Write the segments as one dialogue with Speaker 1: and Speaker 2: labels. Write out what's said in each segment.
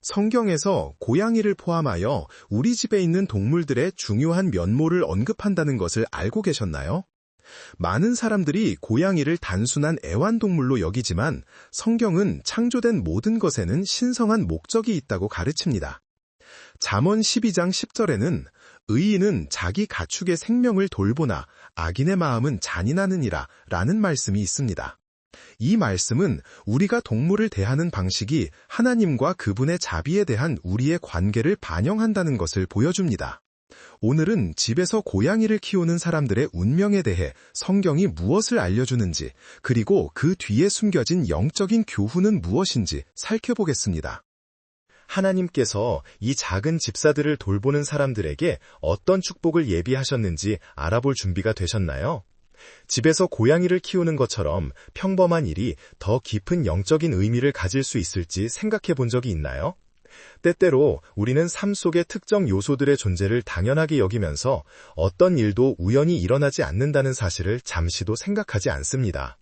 Speaker 1: 성경에서 고양이를 포함하여 우리 집에 있는 동물들의 중요한 면모를 언급한다는 것을 알고 계셨나요? 많은 사람들이 고양이를 단순한 애완동물로 여기지만 성경은 창조된 모든 것에는 신성한 목적이 있다고 가르칩니다. 잠언 12장 10절에는 의인은 자기 가축의 생명을 돌보나 악인의 마음은 잔인하느니라 라는 말씀이 있습니다. 이 말씀은 우리가 동물을 대하는 방식이 하나님과 그분의 자비에 대한 우리의 관계를 반영한다는 것을 보여줍니다. 오늘은 집에서 고양이를 키우는 사람들의 운명에 대해 성경이 무엇을 알려주는지, 그리고 그 뒤에 숨겨진 영적인 교훈은 무엇인지 살펴보겠습니다. 하나님께서 이 작은 집사들을 돌보는 사람들에게 어떤 축복을 예비하셨는지 알아볼 준비가 되셨나요? 집에서 고양이를 키우는 것처럼 평범한 일이 더 깊은 영적인 의미를 가질 수 있을지 생각해 본 적이 있나요? 때때로 우리는 삶 속의 특정 요소들의 존재를 당연하게 여기면서 어떤 일도 우연히 일어나지 않는다는 사실을 잠시도 생각하지 않습니다.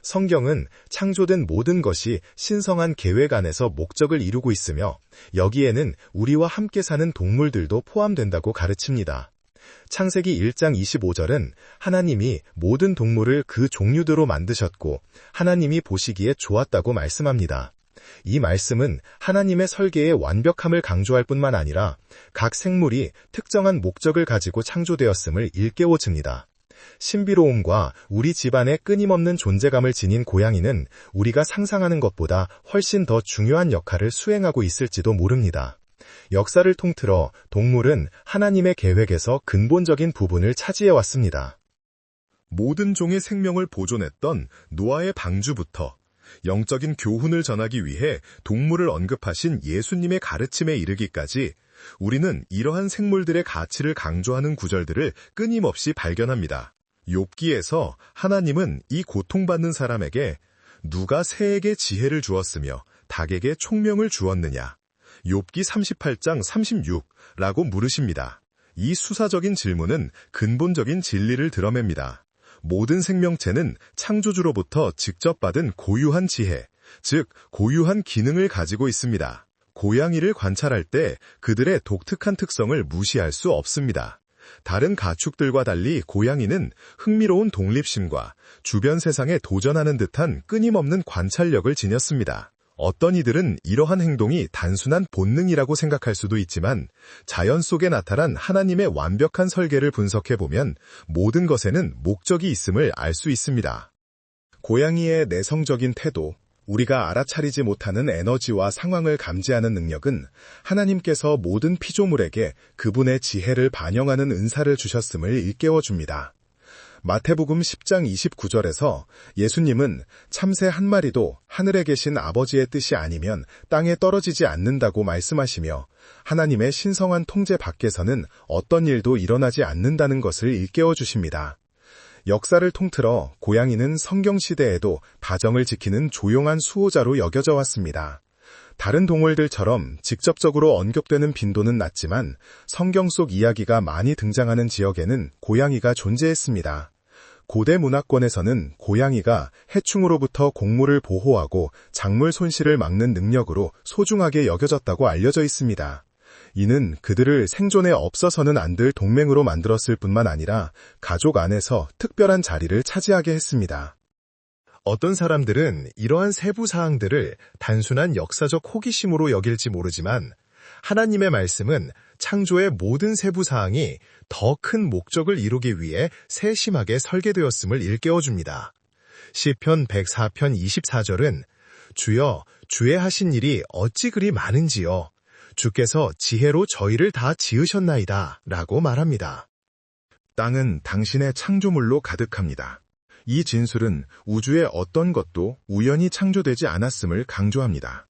Speaker 1: 성경은 창조된 모든 것이 신성한 계획 안에서 목적을 이루고 있으며 여기에는 우리와 함께 사는 동물들도 포함된다고 가르칩니다. 창세기 1장 25절은 하나님이 모든 동물을 그 종류대로 만드셨고 하나님이 보시기에 좋았다고 말씀합니다. 이 말씀은 하나님의 설계의 완벽함을 강조할 뿐만 아니라 각 생물이 특정한 목적을 가지고 창조되었음을 일깨워줍니다. 신비로움과 우리 집안의 끊임없는 존재감을 지닌 고양이는 우리가 상상하는 것보다 훨씬 더 중요한 역할을 수행하고 있을지도 모릅니다. 역사를 통틀어 동물은 하나님의 계획에서 근본적인 부분을 차지해왔습니다. 모든 종의 생명을 보존했던 노아의 방주부터 영적인 교훈을 전하기 위해 동물을 언급하신 예수님의 가르침에 이르기까지 우리는 이러한 생물들의 가치를 강조하는 구절들을 끊임없이 발견합니다. 욥기에서 하나님은 이 고통받는 사람에게 누가 새에게 지혜를 주었으며 닭에게 총명을 주었느냐? 욥기 38장 36라고 물으십니다. 이 수사적인 질문은 근본적인 진리를 드러냅니다. 모든 생명체는 창조주로부터 직접 받은 고유한 지혜, 즉 고유한 기능을 가지고 있습니다. 고양이를 관찰할 때 그들의 독특한 특성을 무시할 수 없습니다. 다른 가축들과 달리 고양이는 흥미로운 독립심과 주변 세상에 도전하는 듯한 끊임없는 관찰력을 지녔습니다. 어떤 이들은 이러한 행동이 단순한 본능이라고 생각할 수도 있지만 자연 속에 나타난 하나님의 완벽한 설계를 분석해보면 모든 것에는 목적이 있음을 알 수 있습니다. 고양이의 내성적인 태도, 우리가 알아차리지 못하는 에너지와 상황을 감지하는 능력은 하나님께서 모든 피조물에게 그분의 지혜를 반영하는 은사를 주셨음을 일깨워줍니다. 마태복음 10장 29절에서 예수님은 참새 한 마리도 하늘에 계신 아버지의 뜻이 아니면 땅에 떨어지지 않는다고 말씀하시며 하나님의 신성한 통제 밖에서는 어떤 일도 일어나지 않는다는 것을 일깨워 주십니다. 역사를 통틀어 고양이는 성경시대에도 다정을 지키는 조용한 수호자로 여겨져 왔습니다. 다른 동물들처럼 직접적으로 언급되는 빈도는 낮지만 성경 속 이야기가 많이 등장하는 지역에는 고양이가 존재했습니다. 고대 문화권에서는 고양이가 해충으로부터 곡물을 보호하고 작물 손실을 막는 능력으로 소중하게 여겨졌다고 알려져 있습니다. 이는 그들을 생존에 없어서는 안 될 동맹으로 만들었을 뿐만 아니라 가족 안에서 특별한 자리를 차지하게 했습니다. 어떤 사람들은 이러한 세부 사항들을 단순한 역사적 호기심으로 여길지 모르지만 하나님의 말씀은 창조의 모든 세부 사항이 더 큰 목적을 이루기 위해 세심하게 설계되었음을 일깨워줍니다. 시편 104편 24절은 주여 주의 하신 일이 어찌 그리 많은지요. 주께서 지혜로 저희를 다 지으셨나이다 라고 말합니다. 땅은 당신의 창조물로 가득합니다. 이 진술은 우주의 어떤 것도 우연히 창조되지 않았음을 강조합니다.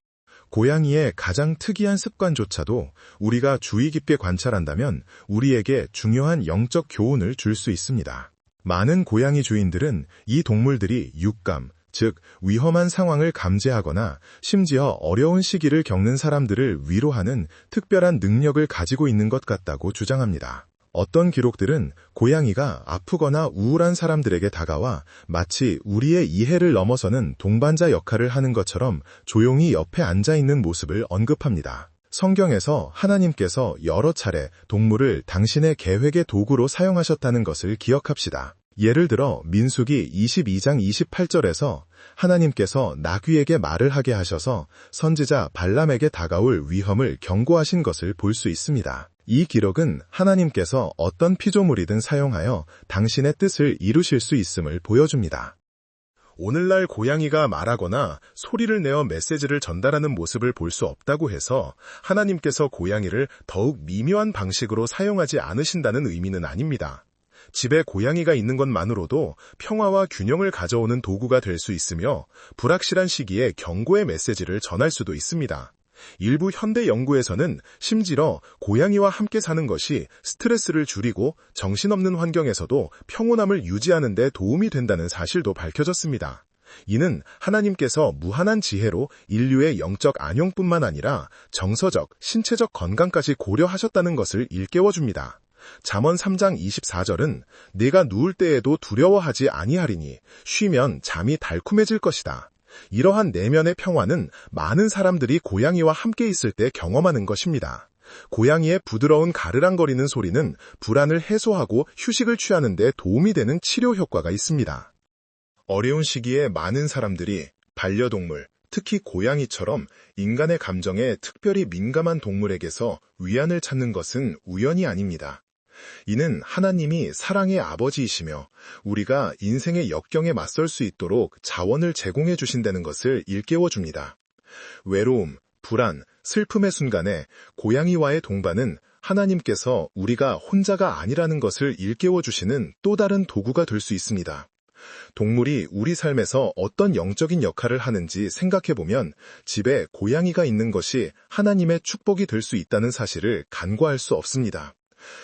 Speaker 1: 고양이의 가장 특이한 습관조차도 우리가 주의 깊게 관찰한다면 우리에게 중요한 영적 교훈을 줄 수 있습니다. 많은 고양이 주인들은 이 동물들이 육감, 즉 위험한 상황을 감지하거나 심지어 어려운 시기를 겪는 사람들을 위로하는 특별한 능력을 가지고 있는 것 같다고 주장합니다. 어떤 기록들은 고양이가 아프거나 우울한 사람들에게 다가와 마치 우리의 이해를 넘어서는 동반자 역할을 하는 것처럼 조용히 옆에 앉아있는 모습을 언급합니다. 성경에서 하나님께서 여러 차례 동물을 당신의 계획의 도구로 사용하셨다는 것을 기억합시다. 예를 들어 민수기 22장 28절에서 하나님께서 나귀에게 말을 하게 하셔서 선지자 발람에게 다가올 위험을 경고하신 것을 볼 수 있습니다. 이 기록은 하나님께서 어떤 피조물이든 사용하여 당신의 뜻을 이루실 수 있음을 보여줍니다. 오늘날 고양이가 말하거나 소리를 내어 메시지를 전달하는 모습을 볼 수 없다고 해서 하나님께서 고양이를 더욱 미묘한 방식으로 사용하지 않으신다는 의미는 아닙니다. 집에 고양이가 있는 것만으로도 평화와 균형을 가져오는 도구가 될 수 있으며 불확실한 시기에 경고의 메시지를 전할 수도 있습니다. 일부 현대 연구에서는 심지어 고양이와 함께 사는 것이 스트레스를 줄이고 정신없는 환경에서도 평온함을 유지하는 데 도움이 된다는 사실도 밝혀졌습니다. 이는 하나님께서 무한한 지혜로 인류의 영적 안녕뿐만 아니라 정서적, 신체적 건강까지 고려하셨다는 것을 일깨워줍니다. 잠언 3장 24절은 내가 누울 때에도 두려워하지 아니하리니 쉬면 잠이 달콤해질 것이다. 이러한 내면의 평화는 많은 사람들이 고양이와 함께 있을 때 경험하는 것입니다. 고양이의 부드러운 가르랑거리는 소리는 불안을 해소하고 휴식을 취하는 데 도움이 되는 치료 효과가 있습니다. 어려운 시기에 많은 사람들이 반려동물, 특히 고양이처럼 인간의 감정에 특별히 민감한 동물에게서 위안을 찾는 것은 우연이 아닙니다. 이는 하나님이 사랑의 아버지이시며 우리가 인생의 역경에 맞설 수 있도록 자원을 제공해 주신다는 것을 일깨워줍니다. 외로움, 불안, 슬픔의 순간에 고양이와의 동반은 하나님께서 우리가 혼자가 아니라는 것을 일깨워주시는 또 다른 도구가 될 수 있습니다. 동물이 우리 삶에서 어떤 영적인 역할을 하는지 생각해보면 집에 고양이가 있는 것이 하나님의 축복이 될 수 있다는 사실을 간과할 수 없습니다.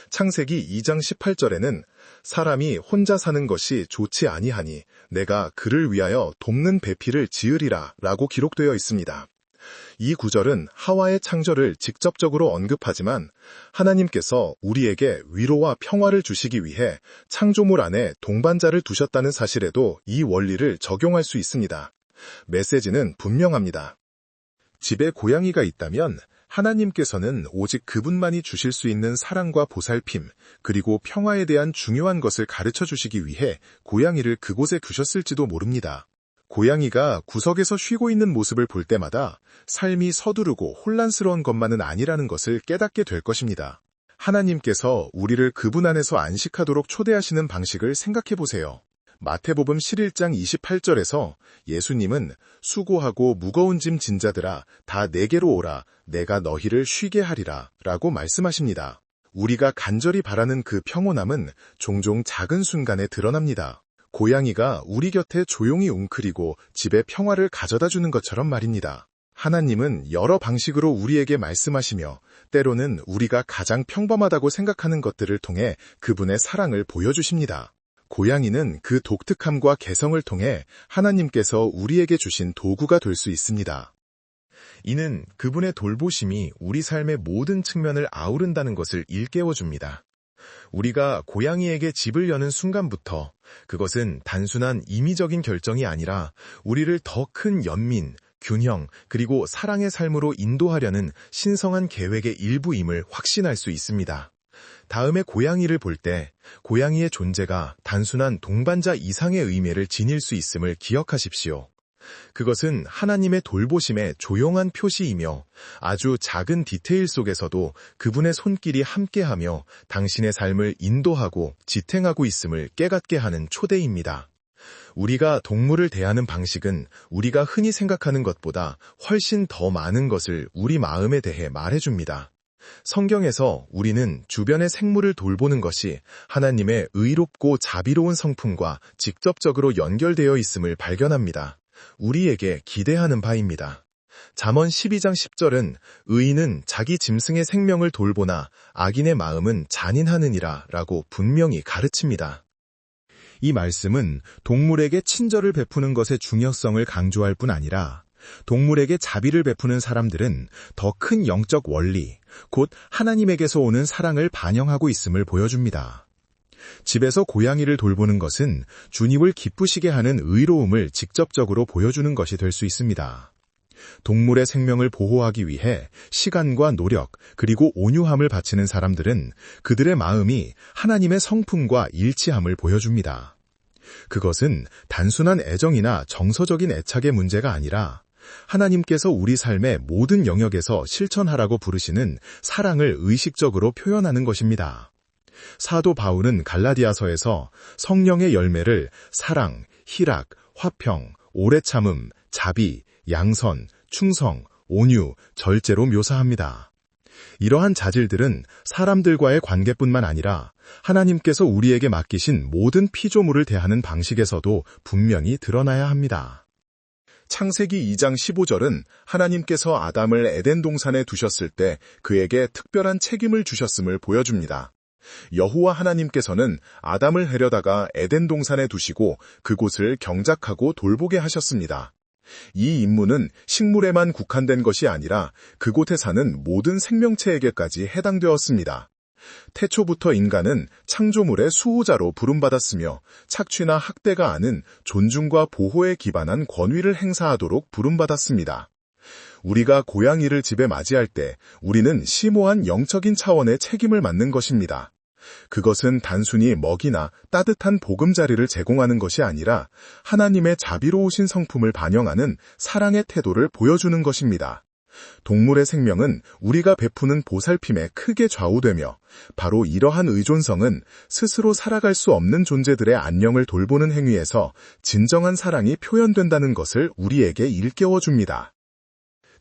Speaker 1: 창세기 2장 18절에는 사람이 혼자 사는 것이 좋지 아니하니 내가 그를 위하여 돕는 배필을 지으리라 라고 기록되어 있습니다. 이 구절은 하와의 창조를 직접적으로 언급하지만 하나님께서 우리에게 위로와 평화를 주시기 위해 창조물 안에 동반자를 두셨다는 사실에도 이 원리를 적용할 수 있습니다. 메시지는 분명합니다. 집에 고양이가 있다면 하나님께서는 오직 그분만이 주실 수 있는 사랑과 보살핌, 그리고 평화에 대한 중요한 것을 가르쳐 주시기 위해 고양이를 그곳에 두셨을지도 모릅니다. 고양이가 구석에서 쉬고 있는 모습을 볼 때마다 삶이 서두르고 혼란스러운 것만은 아니라는 것을 깨닫게 될 것입니다. 하나님께서 우리를 그분 안에서 안식하도록 초대하시는 방식을 생각해 보세요. 마태복음 11장 28절에서 예수님은 수고하고 무거운 짐 진 자들아 다 내게로 오라 내가 너희를 쉬게 하리라 라고 말씀하십니다. 우리가 간절히 바라는 그 평온함은 종종 작은 순간에 드러납니다. 고양이가 우리 곁에 조용히 웅크리고 집에 평화를 가져다 주는 것처럼 말입니다. 하나님은 여러 방식으로 우리에게 말씀하시며 때로는 우리가 가장 평범하다고 생각하는 것들을 통해 그분의 사랑을 보여주십니다. 고양이는 그 독특함과 개성을 통해 하나님께서 우리에게 주신 도구가 될 수 있습니다. 이는 그분의 돌보심이 우리 삶의 모든 측면을 아우른다는 것을 일깨워줍니다. 우리가 고양이에게 집을 여는 순간부터 그것은 단순한 임의적인 결정이 아니라 우리를 더 큰 연민, 균형, 그리고 사랑의 삶으로 인도하려는 신성한 계획의 일부임을 확신할 수 있습니다. 다음에 고양이를 볼 때 고양이의 존재가 단순한 동반자 이상의 의미를 지닐 수 있음을 기억하십시오. 그것은 하나님의 돌보심의 조용한 표시이며 아주 작은 디테일 속에서도 그분의 손길이 함께하며 당신의 삶을 인도하고 지탱하고 있음을 깨닫게 하는 초대입니다. 우리가 동물을 대하는 방식은 우리가 흔히 생각하는 것보다 훨씬 더 많은 것을 우리 마음에 대해 말해줍니다. 성경에서 우리는 주변의 생물을 돌보는 것이 하나님의 의롭고 자비로운 성품과 직접적으로 연결되어 있음을 발견합니다. 우리에게 기대하는 바입니다. 잠언 12장 10절은 의인은 자기 짐승의 생명을 돌보나 악인의 마음은 잔인하느니라 라고 분명히 가르칩니다. 이 말씀은 동물에게 친절을 베푸는 것의 중요성을 강조할 뿐 아니라 동물에게 자비를 베푸는 사람들은 더 큰 영적 원리, 곧 하나님에게서 오는 사랑을 반영하고 있음을 보여줍니다. 집에서 고양이를 돌보는 것은 주님을 기쁘시게 하는 의로움을 직접적으로 보여주는 것이 될 수 있습니다. 동물의 생명을 보호하기 위해 시간과 노력 그리고 온유함을 바치는 사람들은 그들의 마음이 하나님의 성품과 일치함을 보여줍니다. 그것은 단순한 애정이나 정서적인 애착의 문제가 아니라 하나님께서 우리 삶의 모든 영역에서 실천하라고 부르시는 사랑을 의식적으로 표현하는 것입니다. 사도 바울은 갈라디아서에서 성령의 열매를 사랑, 희락, 화평, 오래 참음, 자비, 양선, 충성, 온유, 절제로 묘사합니다. 이러한 자질들은 사람들과의 관계뿐만 아니라 하나님께서 우리에게 맡기신 모든 피조물을 대하는 방식에서도 분명히 드러나야 합니다. 창세기 2장 15절은 하나님께서 아담을 에덴 동산에 두셨을 때 그에게 특별한 책임을 주셨음을 보여줍니다. 여호와 하나님께서는 아담을 데려다가 에덴 동산에 두시고 그곳을 경작하고 돌보게 하셨습니다. 이 임무는 식물에만 국한된 것이 아니라 그곳에 사는 모든 생명체에게까지 해당되었습니다. 태초부터 인간은 창조물의 수호자로 부름받았으며 착취나 학대가 아닌 존중과 보호에 기반한 권위를 행사하도록 부름받았습니다. 우리가 고양이를 집에 맞이할 때 우리는 심오한 영적인 차원의 책임을 맡는 것입니다. 그것은 단순히 먹이나 따뜻한 보금자리를 제공하는 것이 아니라 하나님의 자비로우신 성품을 반영하는 사랑의 태도를 보여주는 것입니다. 동물의 생명은 우리가 베푸는 보살핌에 크게 좌우되며 바로 이러한 의존성은 스스로 살아갈 수 없는 존재들의 안녕을 돌보는 행위에서 진정한 사랑이 표현된다는 것을 우리에게 일깨워줍니다.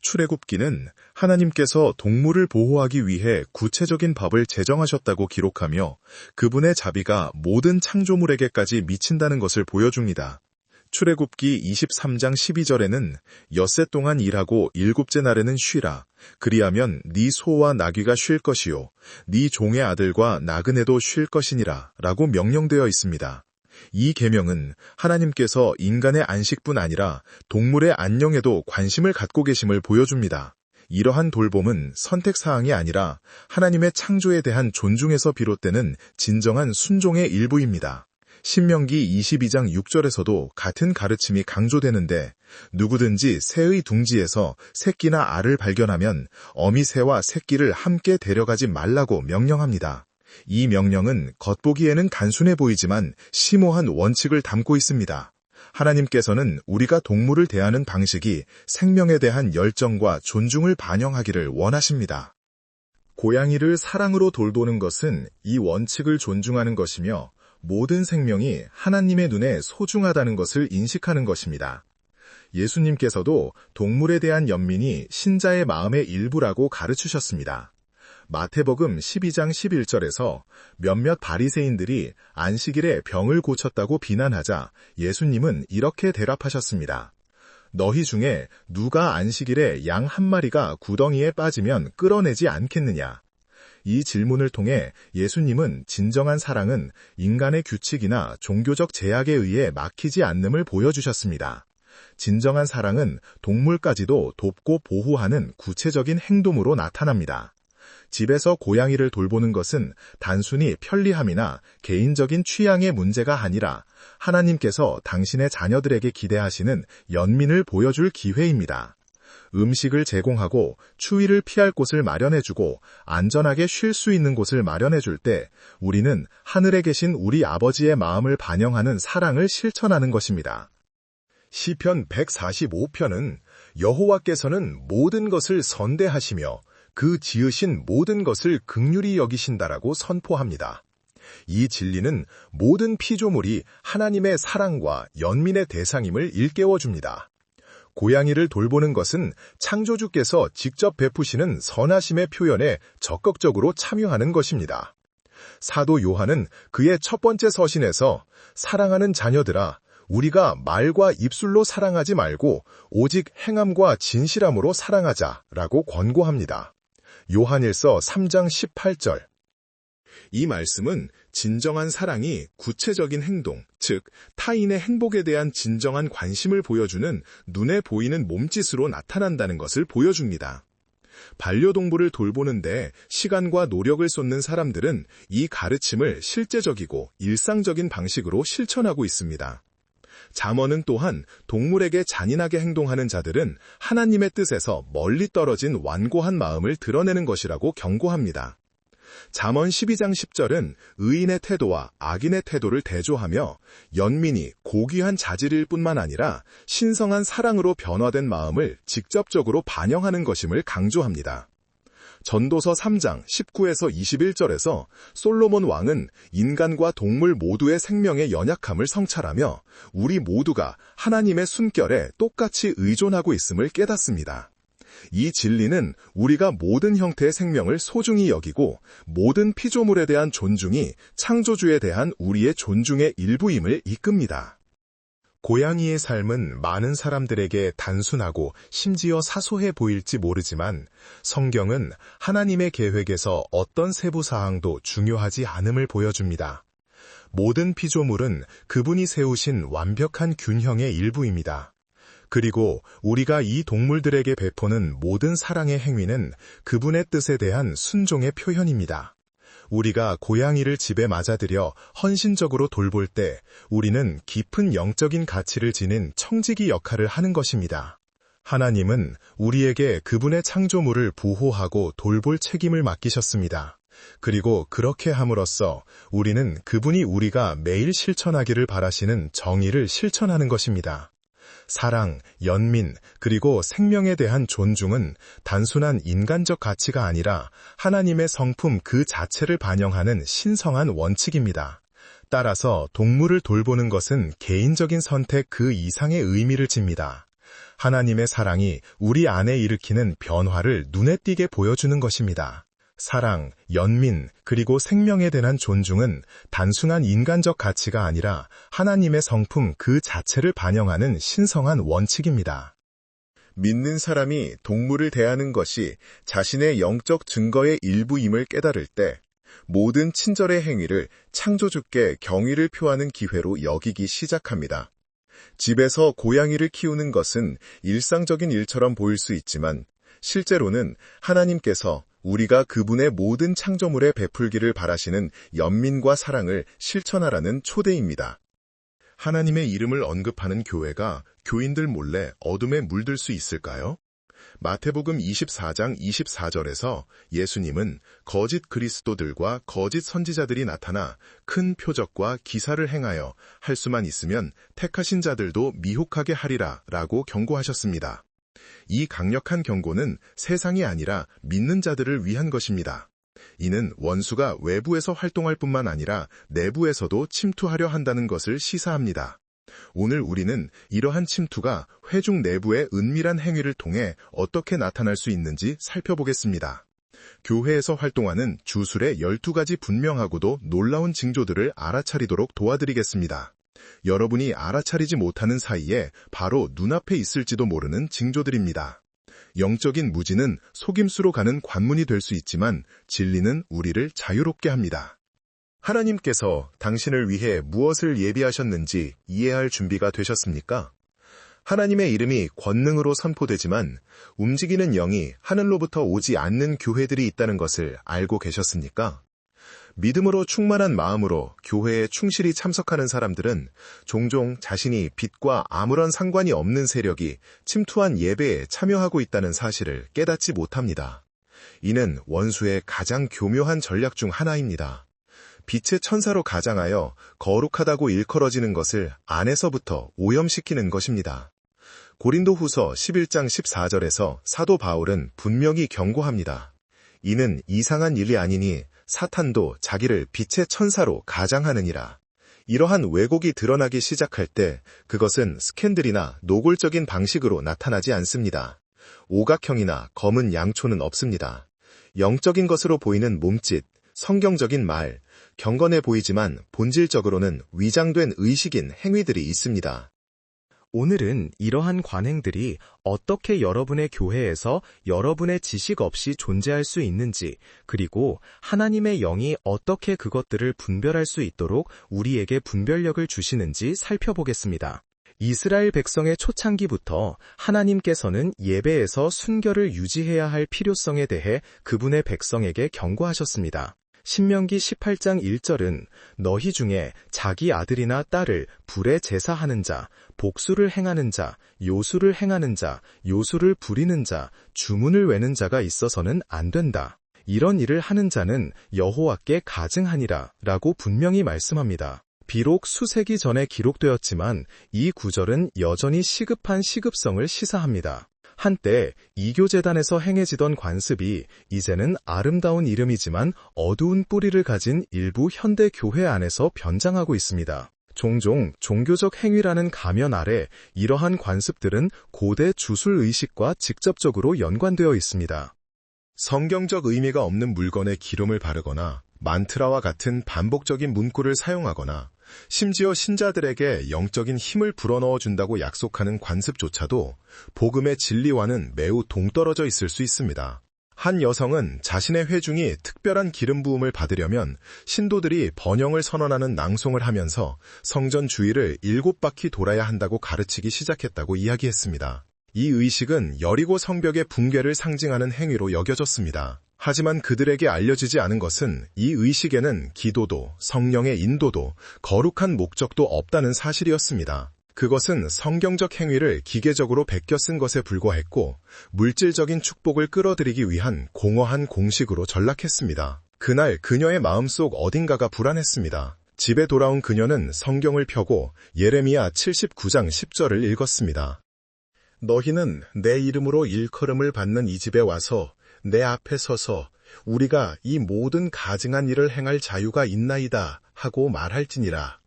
Speaker 1: 출애굽기는 하나님께서 동물을 보호하기 위해 구체적인 법을 제정하셨다고 기록하며 그분의 자비가 모든 창조물에게까지 미친다는 것을 보여줍니다. 출애굽기 23장 12절에는 엿새 동안 일하고 일곱째 날에는 쉬라. 그리하면 네 소와 나귀가 쉴 것이요 네 종의 아들과 나그네도 쉴 것이니라 라고 명령되어 있습니다. 이 계명은 하나님께서 인간의 안식뿐 아니라 동물의 안녕에도 관심을 갖고 계심을 보여줍니다. 이러한 돌봄은 선택사항이 아니라 하나님의 창조에 대한 존중에서 비롯되는 진정한 순종의 일부입니다. 신명기 22장 6절에서도 같은 가르침이 강조되는데 누구든지 새의 둥지에서 새끼나 알을 발견하면 어미 새와 새끼를 함께 데려가지 말라고 명령합니다. 이 명령은 겉보기에는 단순해 보이지만 심오한 원칙을 담고 있습니다. 하나님께서는 우리가 동물을 대하는 방식이 생명에 대한 열정과 존중을 반영하기를 원하십니다. 고양이를 사랑으로 돌보는 것은 이 원칙을 존중하는 것이며 모든 생명이 하나님의 눈에 소중하다는 것을 인식하는 것입니다. 예수님께서도 동물에 대한 연민이 신자의 마음의 일부라고 가르치셨습니다. 마태복음 12장 11절에서 몇몇 바리새인들이 안식일에 병을 고쳤다고 비난하자 예수님은 이렇게 대답하셨습니다. 너희 중에 누가 안식일에 양 한 마리가 구덩이에 빠지면 끌어내지 않겠느냐? 이 질문을 통해 예수님은 진정한 사랑은 인간의 규칙이나 종교적 제약에 의해 막히지 않음을 보여주셨습니다. 진정한 사랑은 동물까지도 돕고 보호하는 구체적인 행동으로 나타납니다. 집에서 고양이를 돌보는 것은 단순히 편리함이나 개인적인 취향의 문제가 아니라 하나님께서 당신의 자녀들에게 기대하시는 연민을 보여줄 기회입니다. 음식을 제공하고 추위를 피할 곳을 마련해주고 안전하게 쉴 수 있는 곳을 마련해줄 때 우리는 하늘에 계신 우리 아버지의 마음을 반영하는 사랑을 실천하는 것입니다. 시편 145편은 여호와께서는 모든 것을 선대하시며 그 지으신 모든 것을 긍휼히 여기신다라고 선포합니다. 이 진리는 모든 피조물이 하나님의 사랑과 연민의 대상임을 일깨워줍니다. 고양이를 돌보는 것은 창조주께서 직접 베푸시는 선하심의 표현에 적극적으로 참여하는 것입니다. 사도 요한은 그의 첫 번째 서신에서 사랑하는 자녀들아, 우리가 말과 입술로 사랑하지 말고 오직 행함과 진실함으로 사랑하자라고 권고합니다. 요한일서 3장 18절. 이 말씀은 진정한 사랑이 구체적인 행동, 즉 타인의 행복에 대한 진정한 관심을 보여주는 눈에 보이는 몸짓으로 나타난다는 것을 보여줍니다. 반려동물을 돌보는데 시간과 노력을 쏟는 사람들은 이 가르침을 실제적이고 일상적인 방식으로 실천하고 있습니다. 잠언은 또한 동물에게 잔인하게 행동하는 자들은 하나님의 뜻에서 멀리 떨어진 완고한 마음을 드러내는 것이라고 경고합니다. 잠언 12장 10절은 의인의 태도와 악인의 태도를 대조하며 연민이 고귀한 자질일 뿐만 아니라 신성한 사랑으로 변화된 마음을 직접적으로 반영하는 것임을 강조합니다. 전도서 3장 19에서 21절에서 솔로몬 왕은 인간과 동물 모두의 생명의 연약함을 성찰하며 우리 모두가 하나님의 숨결에 똑같이 의존하고 있음을 깨닫습니다. 이 진리는 우리가 모든 형태의 생명을 소중히 여기고 모든 피조물에 대한 존중이 창조주에 대한 우리의 존중의 일부임을 이끕니다. 고양이의 삶은 많은 사람들에게 단순하고 심지어 사소해 보일지 모르지만 성경은 하나님의 계획에서 어떤 세부 사항도 중요하지 않음을 보여줍니다. 모든 피조물은 그분이 세우신 완벽한 균형의 일부입니다. 그리고 우리가 이 동물들에게 베푸는 모든 사랑의 행위는 그분의 뜻에 대한 순종의 표현입니다. 우리가 고양이를 집에 맞아들여 헌신적으로 돌볼 때 우리는 깊은 영적인 가치를 지닌 청지기 역할을 하는 것입니다. 하나님은 우리에게 그분의 창조물을 보호하고 돌볼 책임을 맡기셨습니다. 그리고 그렇게 함으로써 우리는 그분이 우리가 매일 실천하기를 바라시는 정의를 실천하는 것입니다. 사랑, 연민, 그리고 생명에 대한 존중은 단순한 인간적 가치가 아니라 하나님의 성품 그 자체를 반영하는 신성한 원칙입니다. 따라서 동물을 돌보는 것은 개인적인 선택 그 이상의 의미를 집니다. 하나님의 사랑이 우리 안에 일으키는 변화를 눈에 띄게 보여주는 것입니다. 사랑, 연민, 그리고 생명에 대한 존중은 단순한 인간적 가치가 아니라 하나님의 성품 그 자체를 반영하는 신성한 원칙입니다. 믿는 사람이 동물을 대하는 것이 자신의 영적 증거의 일부임을 깨달을 때 모든 친절의 행위를 창조주께 경의를 표하는 기회로 여기기 시작합니다. 집에서 고양이를 키우는 것은 일상적인 일처럼 보일 수 있지만 실제로는 하나님께서 우리가 그분의 모든 창조물에 베풀기를 바라시는 연민과 사랑을 실천하라는 초대입니다. 하나님의 이름을 언급하는 교회가 교인들 몰래 어둠에 물들 수 있을까요? 마태복음 24장 24절에서 예수님은 거짓 그리스도들과 거짓 선지자들이 나타나 큰 표적과 기사를 행하여 할 수만 있으면 택하신 자들도 미혹하게 하리라 라고 경고하셨습니다. 이 강력한 경고는 세상이 아니라 믿는 자들을 위한 것입니다. 이는 원수가 외부에서 활동할 뿐만 아니라 내부에서도 침투하려 한다는 것을 시사합니다. 오늘 우리는 이러한 침투가 회중 내부의 은밀한 행위를 통해 어떻게 나타날 수 있는지 살펴보겠습니다. 교회에서 활동하는 주술의 12가지 분명하고도 놀라운 징조들을 알아차리도록 도와드리겠습니다. 여러분이 알아차리지 못하는 사이에 바로 눈앞에 있을지도 모르는 징조들입니다. 영적인 무지는 속임수로 가는 관문이 될 수 있지만 진리는 우리를 자유롭게 합니다. 하나님께서 당신을 위해 무엇을 예비하셨는지 이해할 준비가 되셨습니까? 하나님의 이름이 권능으로 선포되지만 움직이는 영이 하늘로부터 오지 않는 교회들이 있다는 것을 알고 계셨습니까? 믿음으로 충만한 마음으로 교회에 충실히 참석하는 사람들은 종종 자신이 빛과 아무런 상관이 없는 세력이 침투한 예배에 참여하고 있다는 사실을 깨닫지 못합니다. 이는 원수의 가장 교묘한 전략 중 하나입니다. 빛의 천사로 가장하여 거룩하다고 일컬어지는 것을 안에서부터 오염시키는 것입니다. 고린도후서 11장 14절에서 사도 바울은 분명히 경고합니다. 이는 이상한 일이 아니니 사탄도 자기를 빛의 천사로 가장하느니라. 이러한 왜곡이 드러나기 시작할 때 그것은 스캔들이나 노골적인 방식으로 나타나지 않습니다. 오각형이나 검은 양초는 없습니다. 영적인 것으로 보이는 몸짓, 성경적인 말, 경건해 보이지만 본질적으로는 위장된 의식인 행위들이 있습니다.
Speaker 2: 오늘은 이러한 관행들이 어떻게 여러분의 교회에서 여러분의 지식 없이 존재할 수 있는지, 그리고 하나님의 영이 어떻게 그것들을 분별할 수 있도록 우리에게 분별력을 주시는지 살펴보겠습니다. 이스라엘 백성의 초창기부터 하나님께서는 예배에서 순결을 유지해야 할 필요성에 대해 그분의 백성에게 경고하셨습니다. 신명기 18장 1절은 너희 중에 자기 아들이나 딸을 불에 제사하는 자, 복수를 행하는 자, 요술을 행하는 자, 요술을 부리는 자, 주문을 외는 자가 있어서는 안 된다. 이런 일을 하는 자는 여호와께 가증하니라 라고 분명히 말씀합니다. 비록 수세기 전에 기록되었지만 이 구절은 여전히 시급한 시급성을 시사합니다. 한때 이교재단에서 행해지던 관습이 이제는 아름다운 이름이지만 어두운 뿌리를 가진 일부 현대 교회 안에서 변장하고 있습니다. 종종 종교적 행위라는 가면 아래 이러한 관습들은 고대 주술 의식과 직접적으로 연관되어 있습니다.
Speaker 1: 성경적 의미가 없는 물건에 기름을 바르거나 만트라와 같은 반복적인 문구를 사용하거나 심지어 신자들에게 영적인 힘을 불어넣어 준다고 약속하는 관습조차도 복음의 진리와는 매우 동떨어져 있을 수 있습니다. 한 여성은 자신의 회중이 특별한 기름 부음을 받으려면 신도들이 번영을 선언하는 낭송을 하면서 성전 주위를 7바퀴 돌아야 한다고 가르치기 시작했다고 이야기했습니다. 이 의식은 여리고 성벽의 붕괴를 상징하는 행위로 여겨졌습니다. 하지만 그들에게 알려지지 않은 것은 이 의식에는 기도도, 성령의 인도도, 거룩한 목적도 없다는 사실이었습니다. 그것은 성경적 행위를 기계적으로 베껴 쓴 것에 불과했고 물질적인 축복을 끌어들이기 위한 공허한 공식으로 전락했습니다. 그날 그녀의 마음속 어딘가가 불안했습니다. 집에 돌아온 그녀는 성경을 펴고 예레미야 79장 10절을 읽었습니다. 너희는 내 이름으로 일컬음을 받는 이 집에 와서 내 앞에 서서 우리가 이 모든 가증한 일을 행할 자유가 있나이다 하고 말할지니라.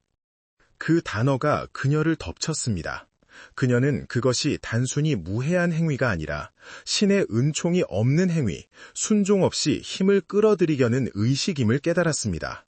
Speaker 1: 그 단어가 그녀를 덮쳤습니다. 그녀는 그것이 단순히 무해한 행위가 아니라 신의 은총이 없는 행위, 순종 없이 힘을 끌어들이려는 의식임을 깨달았습니다.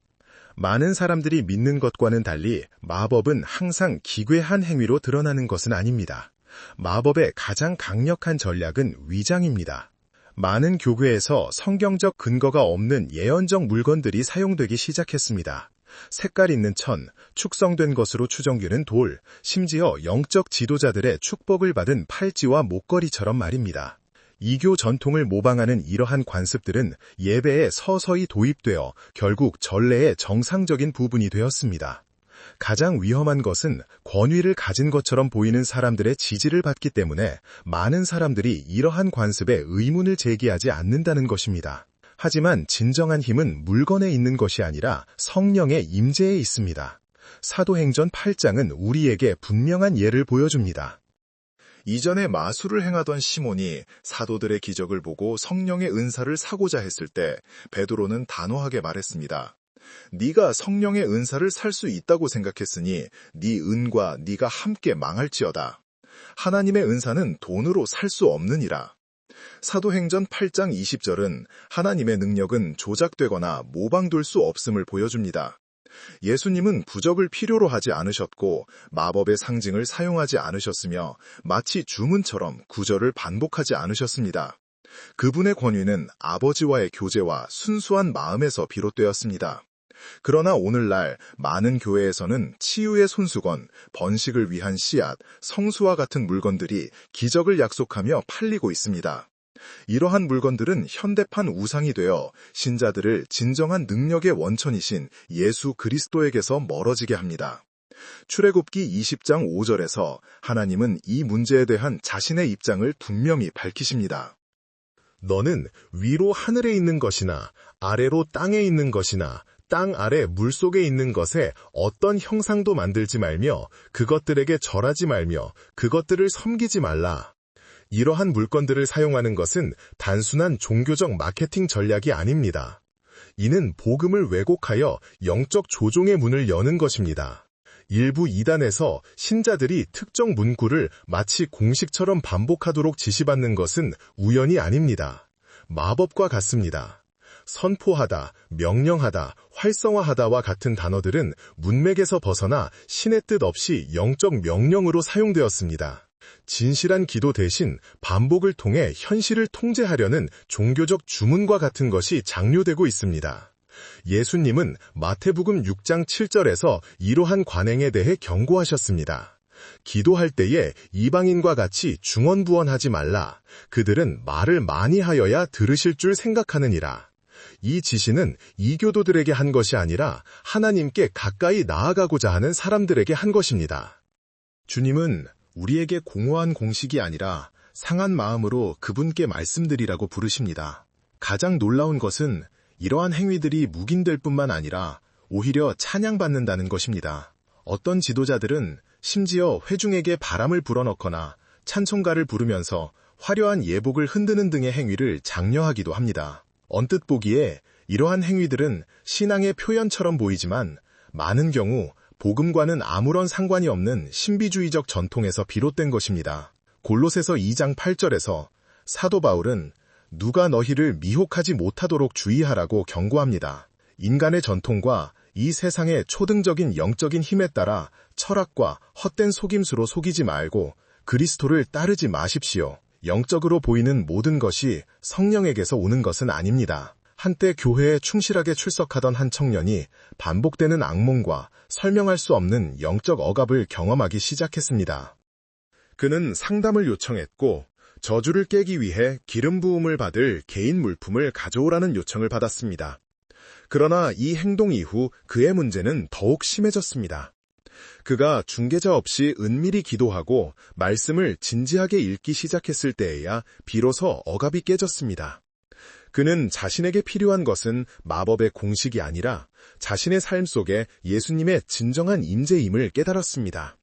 Speaker 1: 많은 사람들이 믿는 것과는 달리 마법은 항상 기괴한 행위로 드러나는 것은 아닙니다. 마법의 가장 강력한 전략은 위장입니다. 많은 교회에서 성경적 근거가 없는 예언적 물건들이 사용되기 시작했습니다. 색깔 있는 천, 축성된 것으로 추정되는 돌, 심지어 영적 지도자들의 축복을 받은 팔찌와 목걸이처럼 말입니다. 이교 전통을 모방하는 이러한 관습들은 예배에 서서히 도입되어 결국 전례의 정상적인 부분이 되었습니다. 가장 위험한 것은 권위를 가진 것처럼 보이는 사람들의 지지를 받기 때문에 많은 사람들이 이러한 관습에 의문을 제기하지 않는다는 것입니다. 하지만 진정한 힘은 물건에 있는 것이 아니라 성령의 임재에 있습니다. 사도행전 8장은 우리에게 분명한 예를 보여줍니다. 이전에 마술을 행하던 시몬이 사도들의 기적을 보고 성령의 은사를 사고자 했을 때 베드로는 단호하게 말했습니다. 네가 성령의 은사를 살 수 있다고 생각했으니 네 은과 네가 함께 망할지어다. 하나님의 은사는 돈으로 살 수 없느니라. 사도행전 8장 20절은 하나님의 능력은 조작되거나 모방될 수 없음을 보여줍니다. 예수님은 부적을 필요로 하지 않으셨고 마법의 상징을 사용하지 않으셨으며 마치 주문처럼 구절을 반복하지 않으셨습니다. 그분의 권위는 아버지와의 교제와 순수한 마음에서 비롯되었습니다. 그러나 오늘날 많은 교회에서는 치유의 손수건, 번식을 위한 씨앗, 성수와 같은 물건들이 기적을 약속하며 팔리고 있습니다. 이러한 물건들은 현대판 우상이 되어 신자들을 진정한 능력의 원천이신 예수 그리스도에게서 멀어지게 합니다. 출애굽기 20장 5절에서 하나님은 이 문제에 대한 자신의 입장을 분명히 밝히십니다.
Speaker 3: 너는 위로 하늘에 있는 것이나 아래로 땅에 있는 것이나 땅 아래 물속에 있는 것에 어떤 형상도 만들지 말며 그것들에게 절하지 말며 그것들을 섬기지 말라. 이러한 물건들을 사용하는 것은 단순한 종교적 마케팅 전략이 아닙니다. 이는 복음을 왜곡하여 영적 조종의 문을 여는 것입니다. 일부 이단에서 신자들이 특정 문구를 마치 공식처럼 반복하도록 지시받는 것은 우연이 아닙니다. 마법과 같습니다. 선포하다, 명령하다, 활성화하다와 같은 단어들은 문맥에서 벗어나 신의 뜻 없이 영적 명령으로 사용되었습니다. 진실한 기도 대신 반복을 통해 현실을 통제하려는 종교적 주문과 같은 것이 장려되고 있습니다. 예수님은 마태복음 6장 7절에서 이러한 관행에 대해 경고하셨습니다. 기도할 때에 이방인과 같이 중언부언하지 말라. 그들은 말을 많이 하여야 들으실 줄 생각하느니라. 이 지시는 이교도들에게 한 것이 아니라 하나님께 가까이 나아가고자 하는 사람들에게 한 것입니다.
Speaker 1: 주님은 우리에게 공허한 공식이 아니라 상한 마음으로 그분께 말씀드리라고 부르십니다. 가장 놀라운 것은 이러한 행위들이 묵인될 뿐만 아니라 오히려 찬양받는다는 것입니다. 어떤 지도자들은 심지어 회중에게 바람을 불어넣거나 찬송가를 부르면서 화려한 예복을 흔드는 등의 행위를 장려하기도 합니다. 언뜻 보기에 이러한 행위들은 신앙의 표현처럼 보이지만 많은 경우 복음과는 아무런 상관이 없는 신비주의적 전통에서 비롯된 것입니다. 골로새서 2장 8절에서 사도 바울은 누가 너희를 미혹하지 못하도록 주의하라고 경고합니다. 인간의 전통과 이 세상의 초등적인 영적인 힘에 따라 철학과 헛된 속임수로 속이지 말고 그리스도를 따르지 마십시오. 영적으로 보이는 모든 것이 성령에게서 오는 것은 아닙니다. 한때 교회에 충실하게 출석하던 한 청년이 반복되는 악몽과 설명할 수 없는 영적 억압을 경험하기 시작했습니다. 그는 상담을 요청했고 저주를 깨기 위해 기름 부음을 받을 개인 물품을 가져오라는 요청을 받았습니다. 그러나 이 행동 이후 그의 문제는 더욱 심해졌습니다. 그가 중개자 없이 은밀히 기도하고 말씀을 진지하게 읽기 시작했을 때에야 비로소 억압이 깨졌습니다. 그는 자신에게 필요한 것은 마법의 공식이 아니라 자신의 삶 속에 예수님의 진정한 임재임을 깨달았습니다.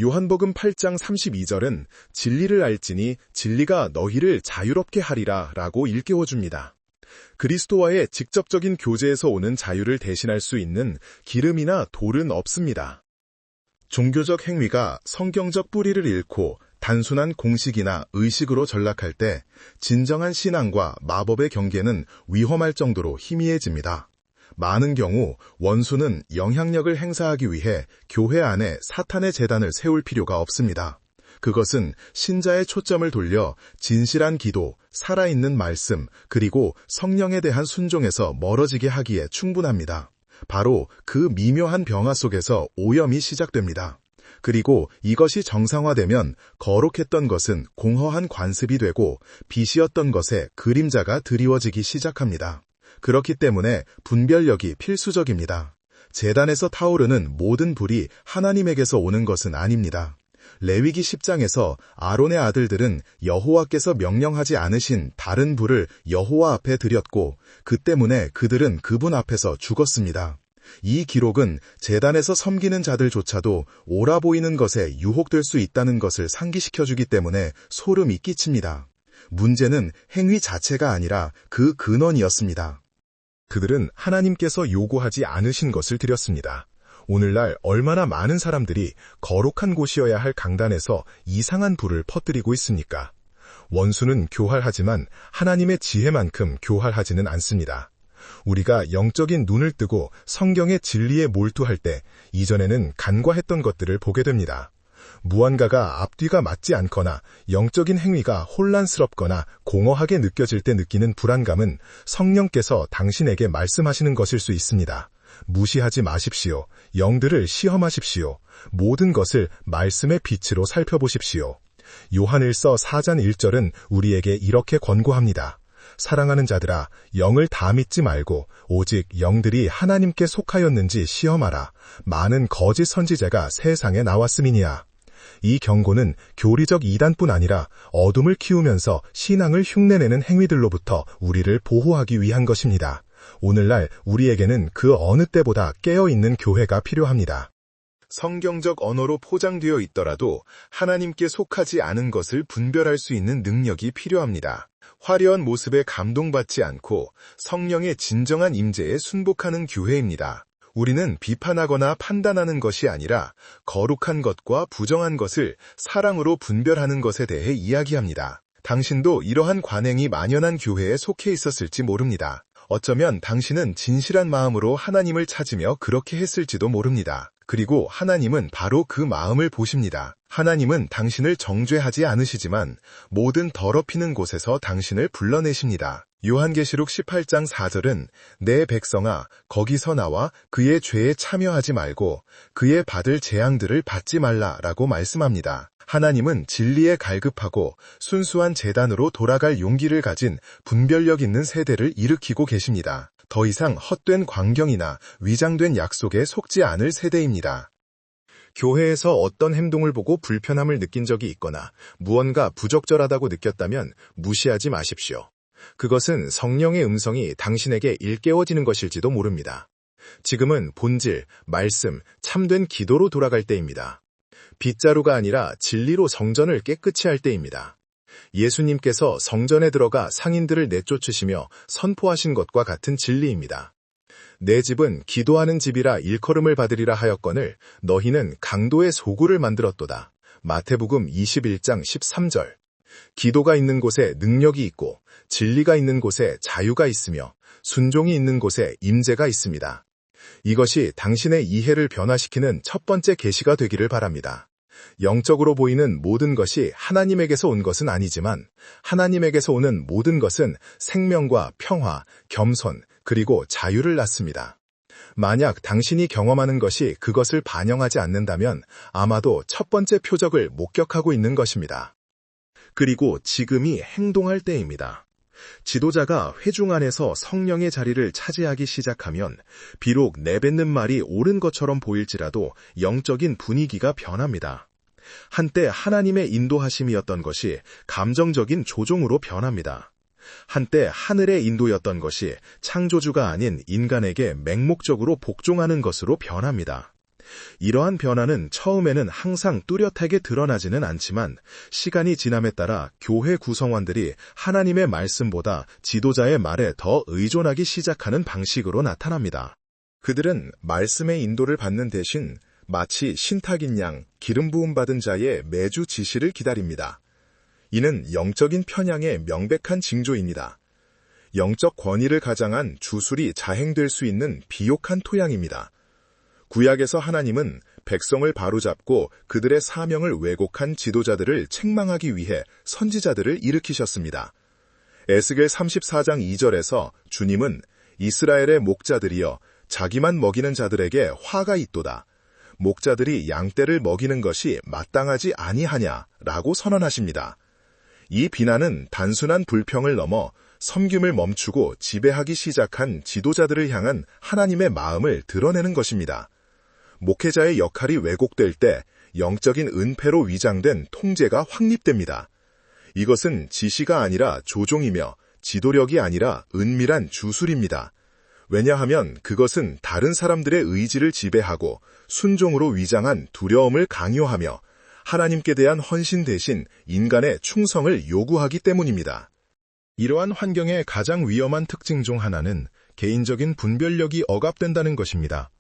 Speaker 1: 요한복음 8장 32절은 진리를 알지니 진리가 너희를 자유롭게 하리라 라고 일깨워줍니다. 그리스도와의 직접적인 교제에서 오는 자유를 대신할 수 있는 기름이나 돌은 없습니다. 종교적 행위가 성경적 뿌리를 잃고 단순한 공식이나 의식으로 전락할 때 진정한 신앙과 마법의 경계는 위험할 정도로 희미해집니다. 많은 경우 원수는 영향력을 행사하기 위해 교회 안에 사탄의 제단을 세울 필요가 없습니다. 그것은 신자의 초점을 돌려 진실한 기도, 살아있는 말씀, 그리고 성령에 대한 순종에서 멀어지게 하기에 충분합니다. 바로 그 미묘한 병화 속에서 오염이 시작됩니다. 그리고 이것이 정상화되면 거룩했던 것은 공허한 관습이 되고 빛이었던 것에 그림자가 드리워지기 시작합니다. 그렇기 때문에 분별력이 필수적입니다. 제단에서 타오르는 모든 불이 하나님에게서 오는 것은 아닙니다. 레위기 10장에서 아론의 아들들은 여호와께서 명령하지 않으신 다른 불을 여호와 앞에 드렸고 그 때문에 그들은 그분 앞에서 죽었습니다. 이 기록은 제단에서 섬기는 자들조차도 옳아 보이는 것에 유혹될 수 있다는 것을 상기시켜주기 때문에 소름이 끼칩니다. 문제는 행위 자체가 아니라 그 근원이었습니다.
Speaker 3: 그들은 하나님께서 요구하지 않으신 것을 드렸습니다. 오늘날 얼마나 많은 사람들이 거룩한 곳이어야 할 강단에서 이상한 불을 퍼뜨리고 있습니까? 원수는 교활하지만 하나님의 지혜만큼 교활하지는 않습니다. 우리가 영적인 눈을 뜨고 성경의 진리에 몰두할 때 이전에는 간과했던 것들을 보게 됩니다. 무언가가 앞뒤가 맞지 않거나 영적인 행위가 혼란스럽거나 공허하게 느껴질 때 느끼는 불안감은 성령께서 당신에게 말씀하시는 것일 수 있습니다. 무시하지 마십시오. 영들을 시험하십시오. 모든 것을 말씀의 빛으로 살펴보십시오. 요한일서 4장 1절은 우리에게 이렇게 권고합니다. 사랑하는 자들아, 영을 다 믿지 말고 오직 영들이 하나님께 속하였는지 시험하라. 많은 거짓 선지자가 세상에 나왔음이니라. 이 경고는 교리적 이단뿐 아니라 어둠을 키우면서 신앙을 흉내내는 행위들로부터 우리를 보호하기 위한 것입니다. 오늘날 우리에게는 그 어느 때보다 깨어있는 교회가 필요합니다.
Speaker 1: 성경적 언어로 포장되어 있더라도 하나님께 속하지 않은 것을 분별할 수 있는 능력이 필요합니다. 화려한 모습에 감동받지 않고 성령의 진정한 임재에 순복하는 교회입니다. 우리는 비판하거나 판단하는 것이 아니라 거룩한 것과 부정한 것을 사랑으로 분별하는 것에 대해 이야기합니다. 당신도 이러한 관행이 만연한 교회에 속해 있었을지 모릅니다. 어쩌면 당신은 진실한 마음으로 하나님을 찾으며 그렇게 했을지도 모릅니다. 그리고 하나님은 바로 그 마음을 보십니다. 하나님은 당신을 정죄하지 않으시지만 모든 더럽히는 곳에서 당신을 불러내십니다. 요한계시록 18장 4절은 내 백성아 거기서 나와 그의 죄에 참여하지 말고 그의 받을 재앙들을 받지 말라라고 말씀합니다. 하나님은 진리에 갈급하고 순수한 재단으로 돌아갈 용기를 가진 분별력 있는 세대를 일으키고 계십니다. 더 이상 헛된 광경이나 위장된 약속에 속지 않을 세대입니다. 교회에서 어떤 행동을 보고 불편함을 느낀 적이 있거나 무언가 부적절하다고 느꼈다면 무시하지 마십시오. 그것은 성령의 음성이 당신에게 일깨워지는 것일지도 모릅니다. 지금은 본질, 말씀, 참된 기도로 돌아갈 때입니다. 빗자루가 아니라 진리로 성전을 깨끗이 할 때입니다. 예수님께서 성전에 들어가 상인들을 내쫓으시며 선포하신 것과 같은 진리입니다. 내 집은 기도하는 집이라 일컬음을 받으리라 하였거늘 너희는 강도의 소굴을 만들었도다. 마태복음 21장 13절. 기도가 있는 곳에 능력이 있고 진리가 있는 곳에 자유가 있으며 순종이 있는 곳에 임재가 있습니다. 이것이 당신의 이해를 변화시키는 첫 번째 계시가 되기를 바랍니다. 영적으로 보이는 모든 것이 하나님에게서 온 것은 아니지만 하나님에게서 오는 모든 것은 생명과 평화, 겸손, 그리고 자유를 낳습니다. 만약 당신이 경험하는 것이 그것을 반영하지 않는다면 아마도 첫 번째 표적을 목격하고 있는 것입니다.
Speaker 2: 그리고 지금이 행동할 때입니다. 지도자가 회중 안에서 성령의 자리를 차지하기 시작하면 비록 내뱉는 말이 옳은 것처럼 보일지라도 영적인 분위기가 변합니다. 한때 하나님의 인도하심이었던 것이 감정적인 조종으로 변합니다. 한때 하늘의 인도였던 것이 창조주가 아닌 인간에게 맹목적으로 복종하는 것으로 변합니다. 이러한 변화는 처음에는 항상 뚜렷하게 드러나지는 않지만 시간이 지남에 따라 교회 구성원들이 하나님의 말씀보다 지도자의 말에 더 의존하기 시작하는 방식으로 나타납니다. 그들은 말씀의 인도를 받는 대신 마치 신탁인 양 기름 부음 받은 자의 매주 지시를 기다립니다. 이는 영적인 편향의 명백한 징조입니다. 영적 권위를 가장한 주술이 자행될 수 있는 비옥한 토양입니다. 구약에서 하나님은 백성을 바로잡고 그들의 사명을 왜곡한 지도자들을 책망하기 위해 선지자들을 일으키셨습니다. 에스겔 34장 2절에서 주님은 이스라엘의 목자들이여 자기만 먹이는 자들에게 화가 있도다. 목자들이 양떼를 먹이는 것이 마땅하지 아니하냐라고 선언하십니다. 이 비난은 단순한 불평을 넘어 섬김을 멈추고 지배하기 시작한 지도자들을 향한 하나님의 마음을 드러내는 것입니다. 목회자의 역할이 왜곡될 때 영적인 은폐로 위장된 통제가 확립됩니다. 이것은 지시가 아니라 조종이며 지도력이 아니라 은밀한 주술입니다. 왜냐하면 그것은 다른 사람들의 의지를 지배하고 순종으로 위장한 두려움을 강요하며 하나님께 대한 헌신 대신 인간의 충성을 요구하기 때문입니다. 이러한 환경의 가장 위험한 특징 중 하나는 개인적인 분별력이 억압된다는 것입니다.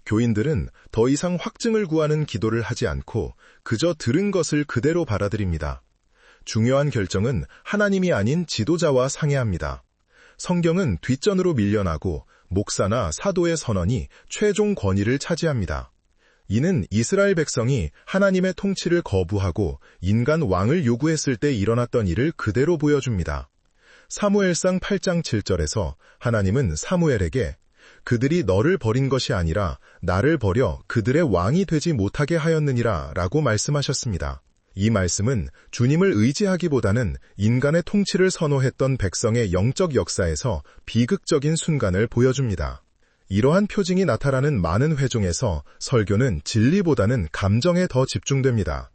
Speaker 2: 교인들은 더 이상 확증을 구하는 기도를 하지 않고 그저 들은 것을 그대로 받아들입니다. 중요한 결정은 하나님이 아닌 지도자와 상의합니다. 성경은 뒷전으로 밀려나고 목사나 사도의 선언이 최종 권위를 차지합니다. 이는 이스라엘 백성이 하나님의 통치를 거부하고 인간 왕을 요구했을 때 일어났던 일을 그대로 보여줍니다. 사무엘상 8장 7절에서 하나님은 사무엘에게 그들이 너를 버린 것이 아니라 나를 버려 그들의 왕이 되지 못하게 하였느니라 라고 말씀하셨습니다. 이 말씀은 주님을 의지하기보다는 인간의 통치를 선호했던 백성의 영적 역사에서 비극적인 순간을 보여줍니다. 이러한 표징이 나타나는 많은 회중에서 설교는 진리보다는 감정에 더 집중됩니다.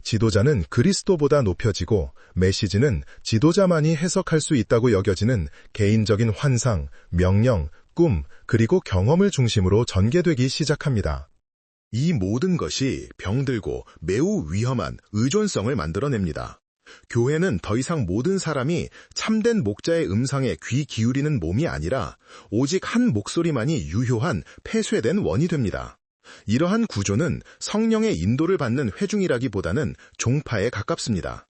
Speaker 2: 지도자는 그리스도보다 높여지고 메시지는 지도자만이 해석할 수 있다고 여겨지는 개인적인 환상, 명령, 꿈, 그리고 경험을 중심으로 전개되기 시작합니다. 이 모든 것이 병들고 매우 위험한 의존성을 만들어냅니다. 교회는 더 이상 모든 사람이 참된 목자의 음성에 귀 기울이는 몸이 아니라 오직 한 목소리만이 유효한 폐쇄된 원이 됩니다. 이러한 구조는 성령의 인도를 받는 회중이라기보다는 종파에 가깝습니다.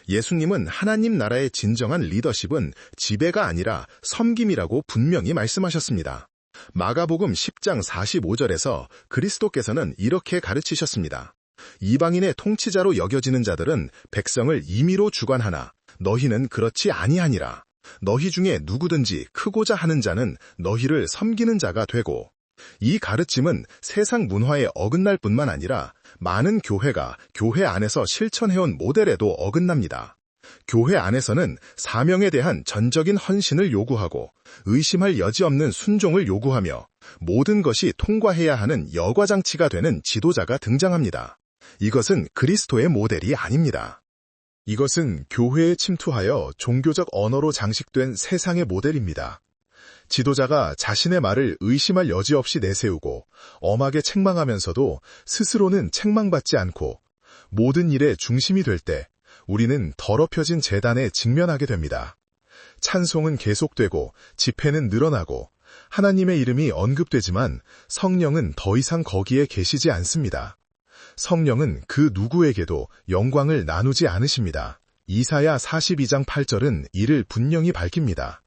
Speaker 2: 예수님은 하나님 나라의 진정한 리더십은 지배가 아니라 섬김이라고 분명히 말씀하셨습니다.
Speaker 1: 마가복음 10장 45절에서 그리스도께서는 이렇게 가르치셨습니다. 이방인의 통치자로 여겨지는 자들은 백성을 임의로 주관하나 너희는 그렇지 아니하니라. 너희 중에 누구든지 크고자 하는 자는 너희를 섬기는 자가 되고, 이 가르침은 세상 문화에 어긋날 뿐만 아니라 많은 교회가 교회 안에서 실천해온 모델에도 어긋납니다. 교회 안에서는 사명에 대한 전적인 헌신을 요구하고 의심할 여지 없는 순종을 요구하며 모든 것이 통과해야 하는 여과장치가 되는 지도자가 등장합니다. 이것은 그리스도의 모델이 아닙니다. 이것은 교회에 침투하여 종교적 언어로 장식된 세상의 모델입니다. 지도자가 자신의 말을 의심할 여지 없이 내세우고 엄하게 책망하면서도 스스로는 책망받지 않고 모든 일의 중심이 될 때 우리는 더럽혀진 재단에 직면하게 됩니다. 찬송은 계속되고 집회는 늘어나고 하나님의 이름이 언급되지만 성령은 더 이상 거기에 계시지 않습니다. 성령은 그 누구에게도 영광을 나누지 않으십니다. 이사야 42장 8절은 이를 분명히 밝힙니다.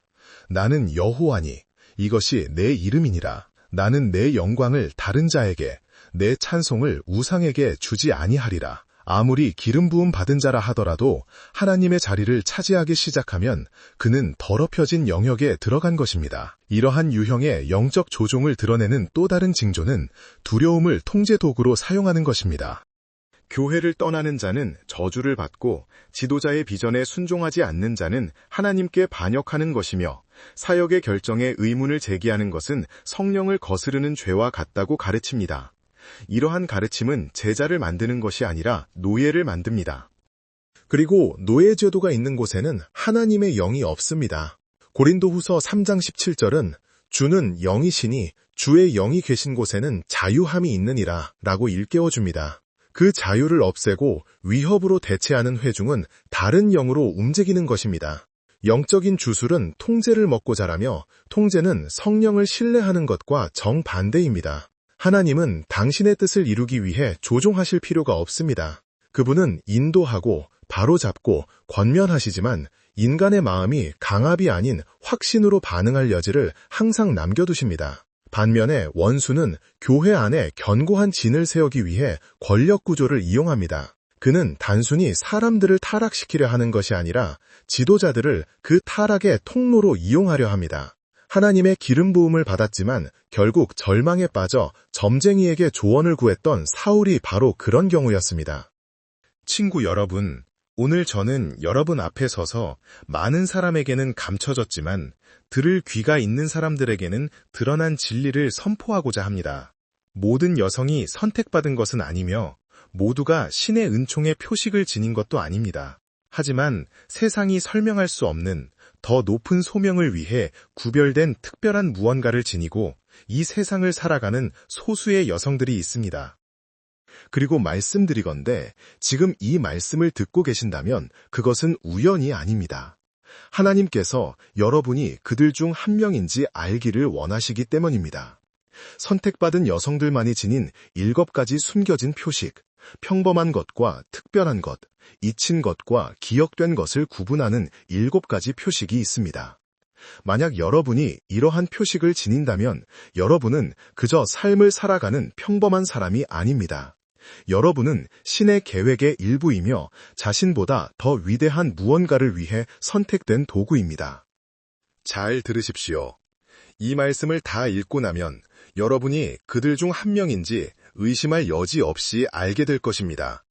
Speaker 1: 나는 여호와니 이것이 내 이름이니라. 나는 내 영광을 다른 자에게 내 찬송을 우상에게 주지 아니하리라. 아무리 기름 부음 받은 자라 하더라도 하나님의 자리를 차지하기 시작하면 그는 더럽혀진 영역에 들어간 것입니다. 이러한 유형의 영적 조종을 드러내는 또 다른 징조는 두려움을 통제 도구로 사용하는 것입니다. 교회를 떠나는 자는 저주를 받고 지도자의 비전에 순종하지 않는 자는 하나님께 반역하는 것이며 사역의 결정에 의문을 제기하는 것은 성령을 거스르는 죄와 같다고 가르칩니다. 이러한 가르침은 제자를 만드는 것이 아니라 노예를 만듭니다.
Speaker 3: 그리고 노예 제도가 있는 곳에는 하나님의 영이 없습니다. 고린도후서 3장 17절은 주는 영이시니 주의 영이 계신 곳에는 자유함이 있느니라 라고 일깨워줍니다. 그 자유를 없애고 위협으로 대체하는 회중은 다른 영으로 움직이는 것입니다. 영적인 주술은 통제를 먹고 자라며 통제는 성령을 신뢰하는 것과 정반대입니다. 하나님은 당신의 뜻을 이루기 위해 조종하실 필요가 없습니다. 그분은 인도하고 바로잡고 권면하시지만 인간의 마음이 강압이 아닌 확신으로 반응할 여지를 항상 남겨두십니다. 반면에 원수는 교회 안에 견고한 진을 세우기 위해 권력 구조를 이용합니다. 그는 단순히 사람들을 타락시키려 하는 것이 아니라 지도자들을 그 타락의 통로로 이용하려 합니다. 하나님의 기름 부음을 받았지만 결국 절망에 빠져 점쟁이에게 조언을 구했던 사울이 바로 그런 경우였습니다.
Speaker 1: 친구 여러분, 오늘 저는 여러분 앞에 서서 많은 사람에게는 감춰졌지만 들을 귀가 있는 사람들에게는 드러난 진리를 선포하고자 합니다. 모든 여성이 선택받은 것은 아니며 모두가 신의 은총의 표식을 지닌 것도 아닙니다. 하지만 세상이 설명할 수 없는 더 높은 소명을 위해 구별된 특별한 무언가를 지니고 이 세상을 살아가는 소수의 여성들이 있습니다. 그리고 말씀드리건대 지금 이 말씀을 듣고 계신다면 그것은 우연이 아닙니다. 하나님께서 여러분이 그들 중 한 명인지 알기를 원하시기 때문입니다. 선택받은 여성들만이 지닌 7가지 숨겨진 표식, 평범한 것과 특별한 것, 잊힌 것과 기억된 것을 구분하는 7가지 표식이 있습니다. 만약 여러분이 이러한 표식을 지닌다면 여러분은 그저 삶을 살아가는 평범한 사람이 아닙니다. 여러분은 신의 계획의 일부이며 자신보다 더 위대한 무언가를 위해 선택된 도구입니다. 잘 들으십시오. 이 말씀을 다 읽고 나면 여러분이 그들 중 한 명인지 의심할 여지 없이 알게 될 것입니다.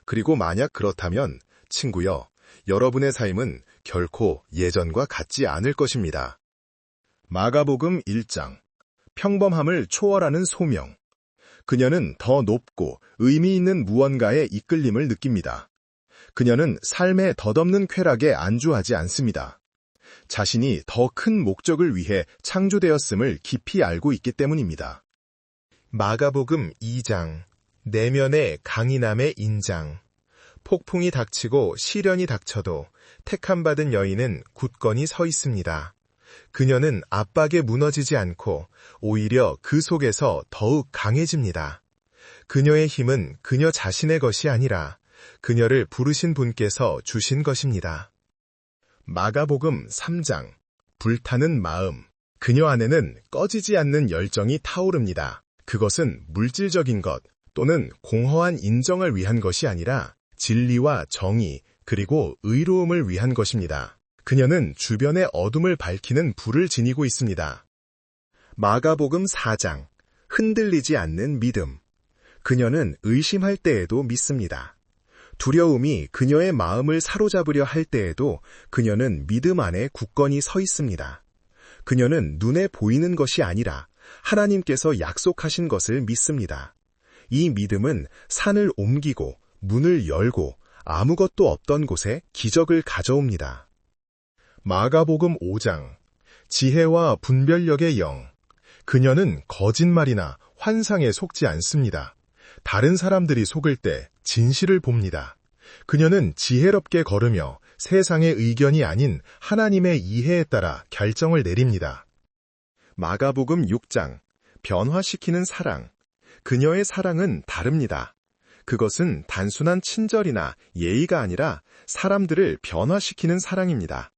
Speaker 1: 그리고 만약 그렇다면 친구여, 여러분의 삶은 결코 예전과 같지 않을 것입니다. 마가복음 1장, 평범함을 초월하는 소명. 그녀는 더 높고 의미 있는 무언가에 이끌림을 느낍니다. 그녀는 삶의 덧없는 쾌락에 안주하지 않습니다. 자신이 더 큰 목적을 위해 창조되었음을 깊이 알고 있기 때문입니다. 마가복음 2장, 내면의 강인함의 인장. 폭풍이 닥치고 시련이 닥쳐도 택함받은 여인은 굳건히 서 있습니다. 그녀는 압박에 무너지지 않고 오히려 그 속에서 더욱 강해집니다. 그녀의 힘은 그녀 자신의 것이 아니라 그녀를 부르신 분께서 주신 것입니다. 마가복음 3장, 불타는 마음.
Speaker 3: 그녀 안에는 꺼지지 않는 열정이 타오릅니다. 그것은 물질적인 것 또는 공허한 인정을 위한 것이 아니라 진리와 정의 그리고 의로움을 위한 것입니다. 그녀는 주변의 어둠을 밝히는 불을 지니고 있습니다.
Speaker 2: 마가복음 4장, 흔들리지 않는 믿음. 그녀는 의심할 때에도 믿습니다. 두려움이 그녀의 마음을 사로잡으려 할 때에도 그녀는 믿음 안에 굳건히 서 있습니다. 그녀는 눈에 보이는 것이 아니라 하나님께서 약속하신 것을 믿습니다. 이 믿음은 산을 옮기고 문을 열고 아무것도 없던 곳에 기적을 가져옵니다.
Speaker 3: 마가복음 5장 지혜와 분별력의 영. 그녀는 거짓말이나 환상에 속지 않습니다. 다른 사람들이 속을 때 진실을 봅니다. 그녀는 지혜롭게 걸으며 세상의 의견이 아닌 하나님의 이해에 따라 결정을 내립니다.
Speaker 2: 마가복음 6장, 변화시키는 사랑. 그녀의 사랑은 다릅니다. 그것은 단순한 친절이나 예의가 아니라 사람들을 변화시키는 사랑입니다.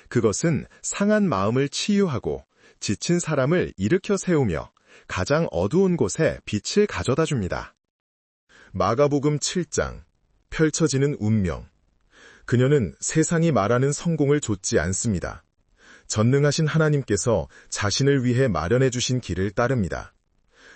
Speaker 2: 그것은 상한 마음을 치유하고 지친 사람을 일으켜 세우며 가장 어두운 곳에 빛을 가져다 줍니다.
Speaker 3: 마가복음 7장 펼쳐지는 운명. 그녀는 세상이 말하는 성공을 좇지 않습니다. 전능하신 하나님께서 자신을 위해 마련해 주신 길을 따릅니다.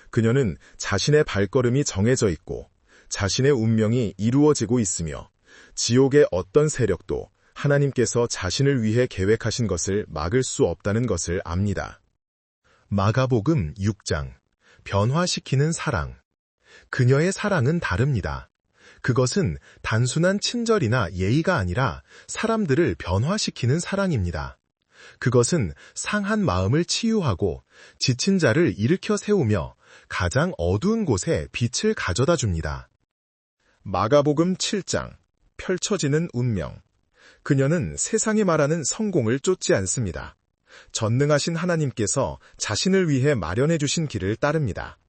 Speaker 3: 그녀는 자신의 발걸음이 정해져 있고 자신의 운명이 이루어지고 있으며 지옥의 어떤 세력도 하나님께서 자신을 위해 계획하신 것을 막을 수 없다는 것을 압니다. 마가복음 6장 변화시키는 사랑. 그녀의 사랑은 다릅니다. 그것은 단순한 친절이나 예의가 아니라 사람들을 변화시키는 사랑입니다. 그것은 상한 마음을 치유하고 지친 자를 일으켜 세우며 가장 어두운 곳에 빛을 가져다 줍니다. 마가복음 7장 펼쳐지는 운명. 그녀는 세상이 말하는 성공을 쫓지 않습니다. 전능하신 하나님께서 자신을 위해 마련해 주신 길을 따릅니다.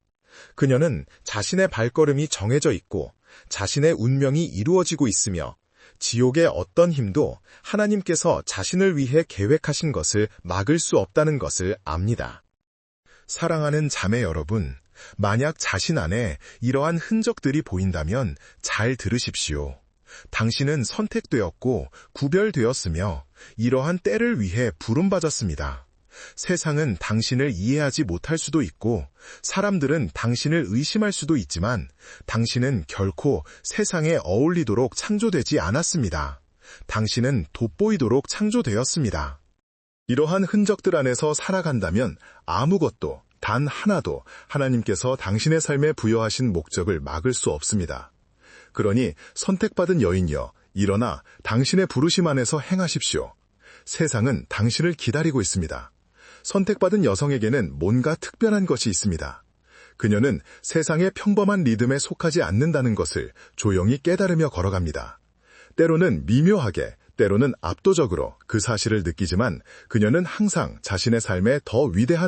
Speaker 3: 그녀는 자신의 발걸음이 정해져 있고 자신의 운명이 이루어지고 있으며 지옥의 어떤 힘도 하나님께서 자신을 위해 계획하신 것을 막을 수 없다는 것을 압니다. 사랑하는 자매 여러분, 만약 자신 안에 이러한 흔적들이 보인다면 잘 들으십시오. 당신은 선택되었고 구별되었으며 이러한 때를 위해 부름받았습니다. 세상은 당신을 이해하지 못할 수도 있고 사람들은 당신을 의심할 수도 있지만 당신은 결코 세상에 어울리도록 창조되지 않았습니다. 당신은 돋보이도록 창조되었습니다. 이러한 흔적들 안에서 살아간다면 아무것도 단 하나도 하나님께서 당신의 삶에 부여하신 목적을 막을 수 없습니다. 그러니 선택받은 여인이여, 일어나 당신의 부르심 안에서 행하십시오. 세상은 당신을 기다리고 있습니다. 선택받은 여성에게는 뭔가 특별한 것이 있습니다. 그녀는 세상의 평범한 리듬에 속하지 않는다는 것을 조용히 깨달으며 걸어갑니다. 때로는 미묘하게, 때로는 압도적으로 그 사실을 느끼지만 그녀는 항상 자신의 삶에 더 위대한